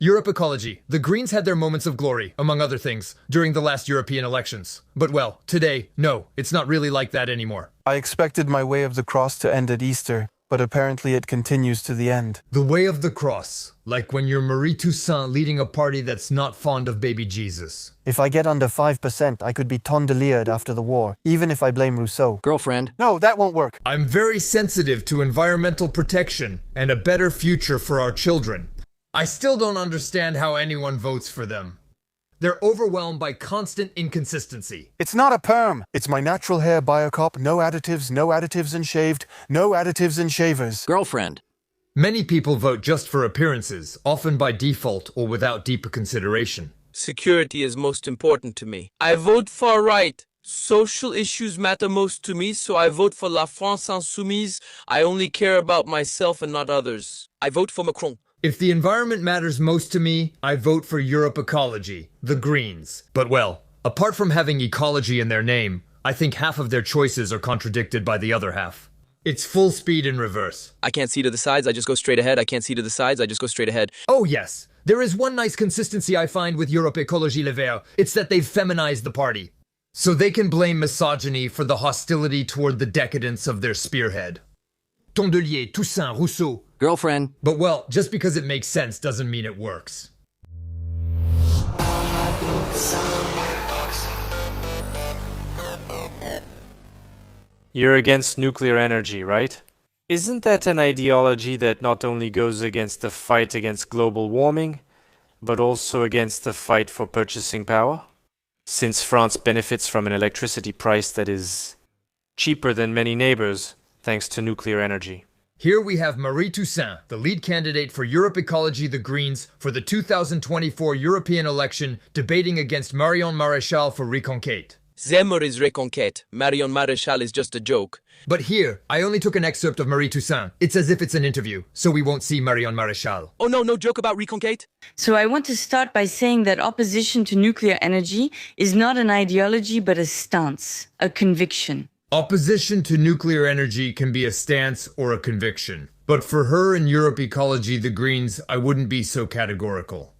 Europe Ecology. The Greens had their moments of glory, among other things, during the last European elections. But well, today, no, it's not really like that anymore. I expected my way of the cross to end at Easter, but apparently it continues to the end. The way of the cross. Like when you're Marie Toussaint leading a party that's not fond of baby Jesus. If I get under 5%, I could be tondeleered after the war, even if I blame Rousseau. Girlfriend. No, that won't work. I'm very sensitive to environmental protection and a better future for our children. I still don't understand how anyone votes for them. They're overwhelmed by constant inconsistency. It's not a perm. It's my natural hair Biocop, no additives and shaved, no additives and shavers. Girlfriend. Many people vote just for appearances, often by default or without deeper consideration. Security is most important to me. I vote far right. Social issues matter most to me, so I vote for La France Insoumise. I only care about myself and not others. I vote for Macron. If the environment matters most to me, I vote for Europe Ecology, the Greens. But well, apart from having ecology in their name, I think half of their choices are contradicted by the other half. It's full speed in reverse. I can't see to the sides, I just go straight ahead. I can't see to the sides, I just go straight ahead. Oh yes, there is one nice consistency I find with Europe Ecology Les Verts. It's that they've feminized the party. So they can blame misogyny for the hostility toward the decadence of their spearhead. Tondelier, Toussaint, Rousseau. Girlfriend. But well, just because it makes sense doesn't mean it works. You're against nuclear energy, right? Isn't that an ideology that not only goes against the fight against global warming, but also against the fight for purchasing power? Since France benefits from an electricity price that is cheaper than many neighbors, thanks to nuclear energy. Here we have Marie Toussaint, the lead candidate for Europe Ecology the Greens for the 2024 European election, debating against Marion Maréchal for Reconquête. Zemmour is Reconquête. Marion Maréchal is just a joke. But here, I only took an excerpt of Marie Toussaint. It's as if it's an interview, so we won't see Marion Maréchal. Oh no joke about Reconquête? So I want to start by saying that opposition to nuclear energy is not an ideology but a stance, a conviction. Opposition to nuclear energy can be a stance or a conviction. But for her in Europe Ecology the Greens, I wouldn't be so categorical.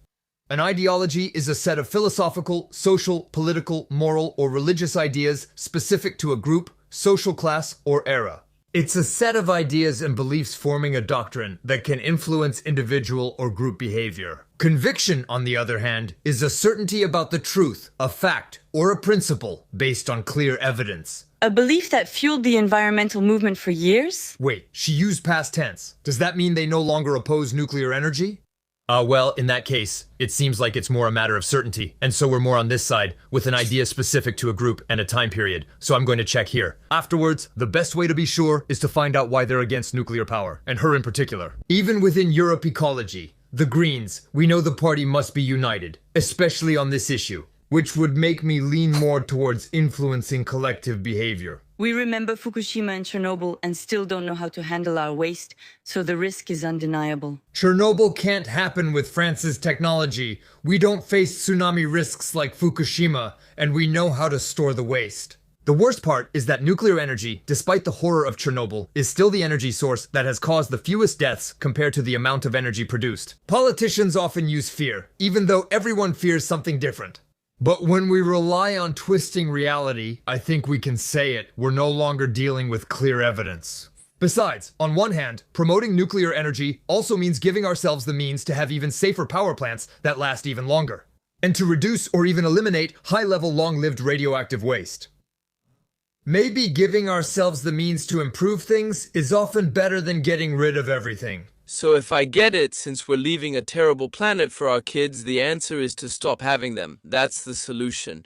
An ideology is a set of philosophical, social, political, moral, or religious ideas specific to a group, social class, or era. It's a set of ideas and beliefs forming a doctrine that can influence individual or group behavior. Conviction, on the other hand, is a certainty about the truth, a fact, or a principle based on clear evidence. A belief that fueled the environmental movement for years? Wait, she used past tense. Does that mean they no longer oppose nuclear energy? Well, in that case, it seems like it's more a matter of certainty, and so we're more on this side, with an idea specific to a group and a time period, so I'm going to check here. Afterwards, the best way to be sure is to find out why they're against nuclear power, and her in particular. Even within Europe Ecology, the Greens, we know the party must be united, especially on this issue, which would make me lean more towards influencing collective behavior. We remember Fukushima and Chernobyl and still don't know how to handle our waste, so the risk is undeniable. Chernobyl can't happen with France's technology. We don't face tsunami risks like Fukushima, and we know how to store the waste. The worst part is that nuclear energy, despite the horror of Chernobyl, is still the energy source that has caused the fewest deaths compared to the amount of energy produced. Politicians often use fear, even though everyone fears something different. But when we rely on twisting reality, I think we can say it, we're no longer dealing with clear evidence. Besides, on one hand, promoting nuclear energy also means giving ourselves the means to have even safer power plants that last even longer, and to reduce or even eliminate high-level long-lived radioactive waste. Maybe giving ourselves the means to improve things is often better than getting rid of everything. So if I get it, since we're leaving a terrible planet for our kids, the answer is to stop having them. That's the solution.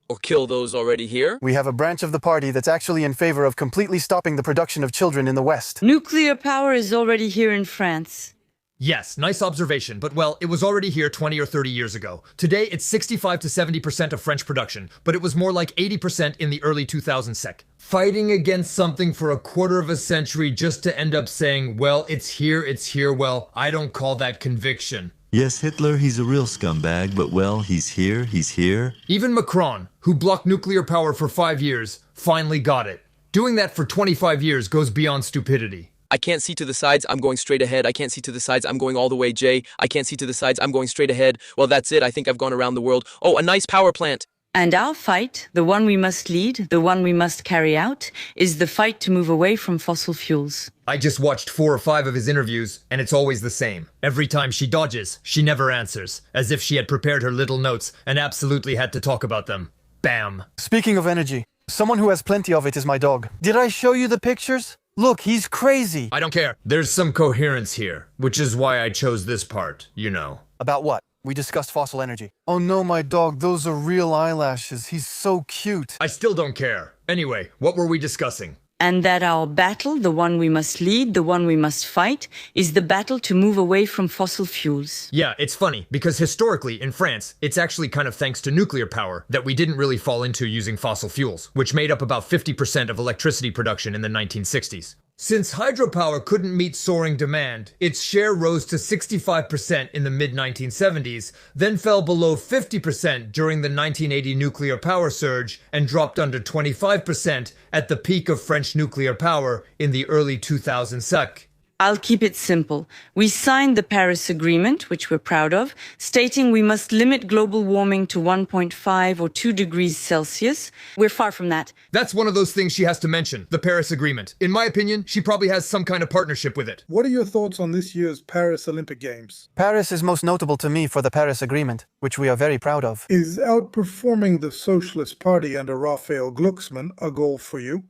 Or kill those already here? We have a branch of the party that's actually in favor of completely stopping the production of children in the West. Nuclear power is already here in France. Yes, nice observation, but well, it was already here 20 or 30 years ago. Today, it's 65 to 70% of French production, but it was more like 80% in the early 2000s sec. Fighting against something for a quarter of a century just to end up saying, well, it's here, well, I don't call that conviction. Yes, Hitler, he's a real scumbag, but well, he's here. Even Macron, who blocked nuclear power for 5 years, finally got it. Doing that for 25 years goes beyond stupidity. I can't see to the sides, I'm going straight ahead. I can't see to the sides, I'm going all the way, J. I can't see to the sides, I'm going straight ahead. Well, that's it. I think I've gone around the world. Oh, a nice power plant. And our fight, the one we must lead, the one we must carry out, is the fight to move away from fossil fuels. I just watched 4 or 5 of his interviews, and it's always the same. Every time she dodges, she never answers, as if she had prepared her little notes and absolutely had to talk about them. Bam. Speaking of energy, someone who has plenty of it is my dog. Did I show you the pictures? Look, he's crazy. I don't care. There's some coherence here, which is why I chose this part, you know. About what? We discussed fossil energy. Oh no, my dog, those are real eyelashes. He's so cute. I still don't care. Anyway, what were we discussing? And that our battle, the one we must lead, the one we must fight, is the battle to move away from fossil fuels. Yeah, it's funny, because historically, in France, it's actually kind of thanks to nuclear power that we didn't really fall into using fossil fuels, which made up about 50% of electricity production in the 1960s. Since hydropower couldn't meet soaring demand, its share rose to 65% in the mid-1970s, then fell below 50% during the 1980 nuclear power surge, and dropped under 25% at the peak of French nuclear power in the early 2000s. I'll keep it simple. We signed the Paris Agreement, which we're proud of, stating we must limit global warming to 1.5 or 2 degrees Celsius. We're far from that. That's one of those things she has to mention, the Paris Agreement. In my opinion, she probably has some kind of partnership with it. What are your thoughts on this year's Paris Olympic Games? Paris is most notable to me for the Paris Agreement, which we are very proud of. Is outperforming the Socialist Party under Raphael Glucksmann a goal for you?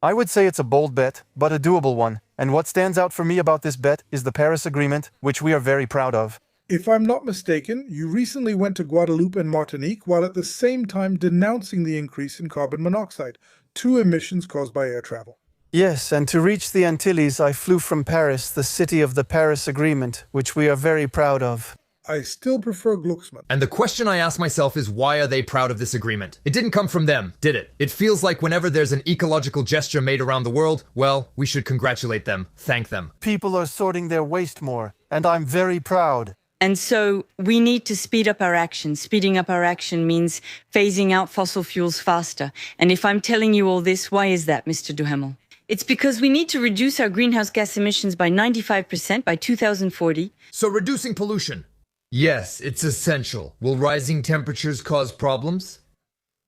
I would say it's a bold bet, but a doable one. And what stands out for me about this bet is the Paris Agreement, which we are very proud of. If I'm not mistaken, you recently went to Guadeloupe and Martinique while at the same time denouncing the increase in carbon monoxide, 2 emissions caused by air travel. Yes, and to reach the Antilles, I flew from Paris, the city of the Paris Agreement, which we are very proud of. I still prefer Glucksmann. And the question I ask myself is, why are they proud of this agreement? It didn't come from them, did it? It feels like whenever there's an ecological gesture made around the world, well, we should congratulate them, thank them. People are sorting their waste more, and I'm very proud. And so we need to speed up our action. Speeding up our action means phasing out fossil fuels faster. And if I'm telling you all this, why is that, Mr. Duhamel? It's because we need to reduce our greenhouse gas emissions by 95% by 2040. So reducing pollution. Yes, it's essential. Will rising temperatures cause problems?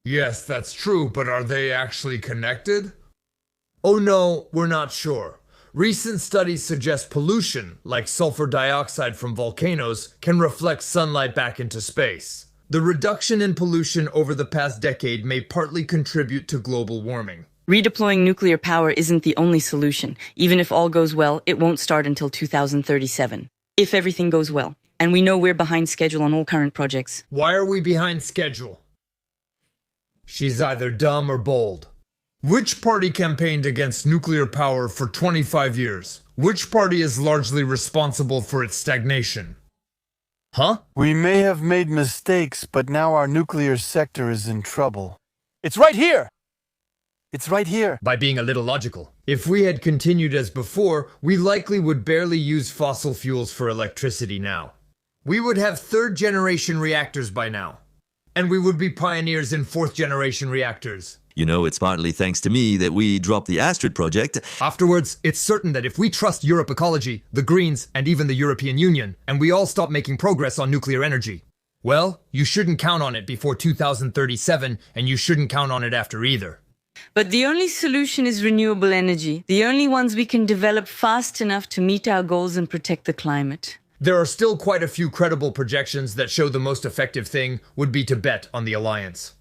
Yes, that's true, but are they actually connected? Oh no, we're not sure. Recent studies suggest pollution, like sulfur dioxide from volcanoes, can reflect sunlight back into space. The reduction in pollution over the past decade may partly contribute to global warming. Redeploying nuclear power isn't the only solution. Even if all goes well, it won't start until 2037. If everything goes well. And we know we're behind schedule on all current projects. Why are we behind schedule? She's either dumb or bold. Which party campaigned against nuclear power for 25 years? Which party is largely responsible for its stagnation? Huh? We may have made mistakes, but now our nuclear sector is in trouble. It's right here! It's right here. By being a little logical. If we had continued as before, we likely would barely use fossil fuels for electricity now. We would have 3rd-generation reactors by now. And we would be pioneers in 4th-generation reactors. You know, it's partly thanks to me that we dropped the Astrid project. Afterwards, it's certain that if we trust Europe Ecology, the Greens, and even the European Union, and we all stop making progress on nuclear energy, well, you shouldn't count on it before 2037, and you shouldn't count on it after either. But the only solution is renewable energy, the only ones we can develop fast enough to meet our goals and protect the climate. There are still quite a few credible projections that show the most effective thing would be to bet on the alliance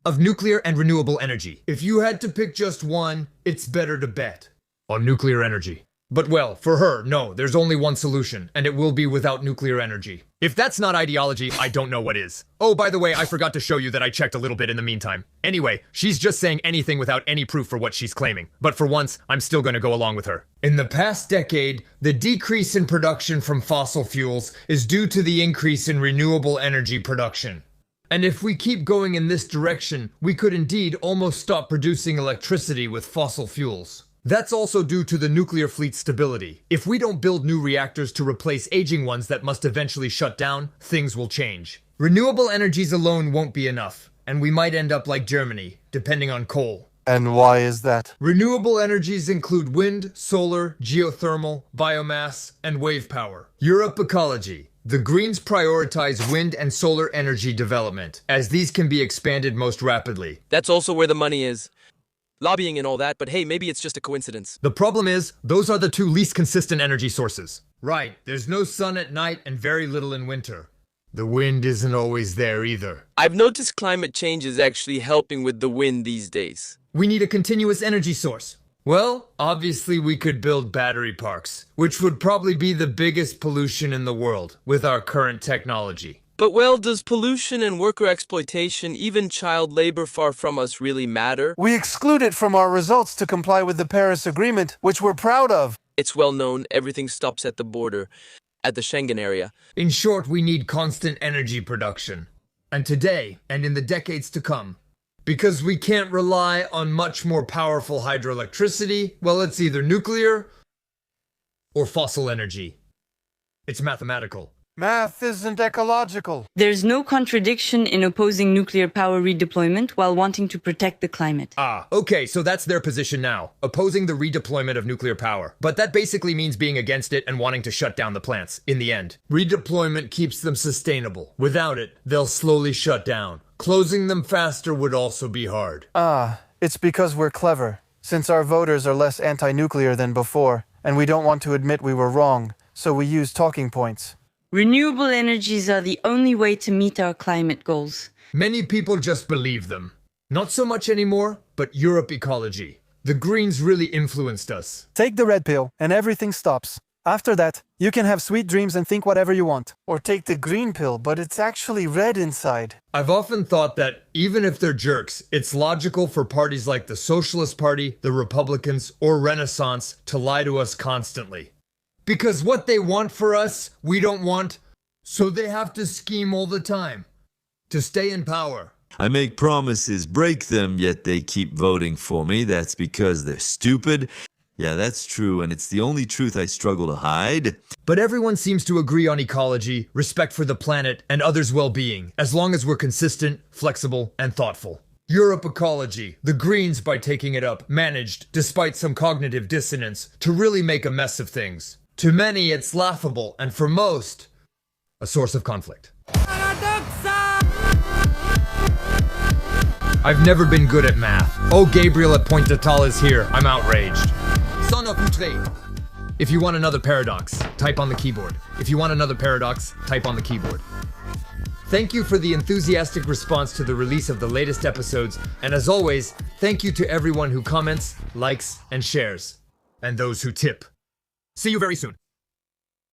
of nuclear and renewable energy. If you had to pick just one, it's better to bet on nuclear energy. But well, for her, no, there's only one solution, and it will be without nuclear energy. If that's not ideology, I don't know what is. Oh, by the way, I forgot to show you that I checked a little bit in the meantime. Anyway, she's just saying anything without any proof for what she's claiming. But for once, I'm still gonna go along with her. In the past decade, the decrease in production from fossil fuels is due to the increase in renewable energy production. And if we keep going in this direction, we could indeed almost stop producing electricity with fossil fuels. That's also due to the nuclear fleet's stability. If we don't build new reactors to replace aging ones that must eventually shut down, things will change. Renewable energies alone won't be enough, and we might end up like Germany, depending on coal. And why is that? Renewable energies include wind, solar, geothermal, biomass, and wave power. Europe Ecology. The Greens prioritize wind and solar energy development, as these can be expanded most rapidly. That's also where the money is. Lobbying and all that, but hey, maybe it's just a coincidence. The problem is, those are the two least consistent energy sources. Right, there's no sun at night and very little in winter. The wind isn't always there either. I've noticed climate change is actually helping with the wind these days. We need a continuous energy source. Well, obviously we could build battery parks, which would probably be the biggest pollution in the world with our current technology. But well, does pollution and worker exploitation, even child labor far from us, really matter? We exclude it from our results to comply with the Paris Agreement, which we're proud of. It's well known, everything stops at the border, at the Schengen area. In short, we need constant energy production. And today, and in the decades to come, because we can't rely on much more powerful hydroelectricity, well, it's either nuclear or fossil energy. It's mathematical. Math isn't ecological. There's no contradiction in opposing nuclear power redeployment while wanting to protect the climate. Okay, so that's their position now, opposing the redeployment of nuclear power. But that basically means being against it and wanting to shut down the plants, in the end. Redeployment keeps them sustainable. Without it, they'll slowly shut down. Closing them faster would also be hard. It's because we're clever. Since our voters are less anti-nuclear than before, and we don't want to admit we were wrong, so we use talking points. Renewable energies are the only way to meet our climate goals. Many people just believe them. Not so much anymore, but Europe Ecology. The Greens really influenced us. Take the red pill, and everything stops. After that, you can have sweet dreams and think whatever you want. Or take the green pill, but it's actually red inside. I've often thought that, even if they're jerks, it's logical for parties like the Socialist Party, the Republicans, or Renaissance to lie to us constantly. Because what they want for us, we don't want, so they have to scheme all the time to stay in power. I make promises, break them, yet they keep voting for me. That's because they're stupid. Yeah, that's true, and it's the only truth I struggle to hide. But everyone seems to agree on ecology, respect for the planet, and others' well-being, as long as we're consistent, flexible, and thoughtful. Europe Ecology, the Greens, by taking it up, managed, despite some cognitive dissonance, to really make a mess of things. To many, it's laughable, and for most, a source of conflict. PARADOXA! I've never been good at math. Oh, Gabriel at Pointe d'Etal is here. I'm outraged. Son of outré. If you want another paradox, type on the keyboard. If you want another paradox, type on the keyboard. Thank you for the enthusiastic response to the release of the latest episodes, and as always, thank you to everyone who comments, likes, and shares, and those who tip. See you very soon.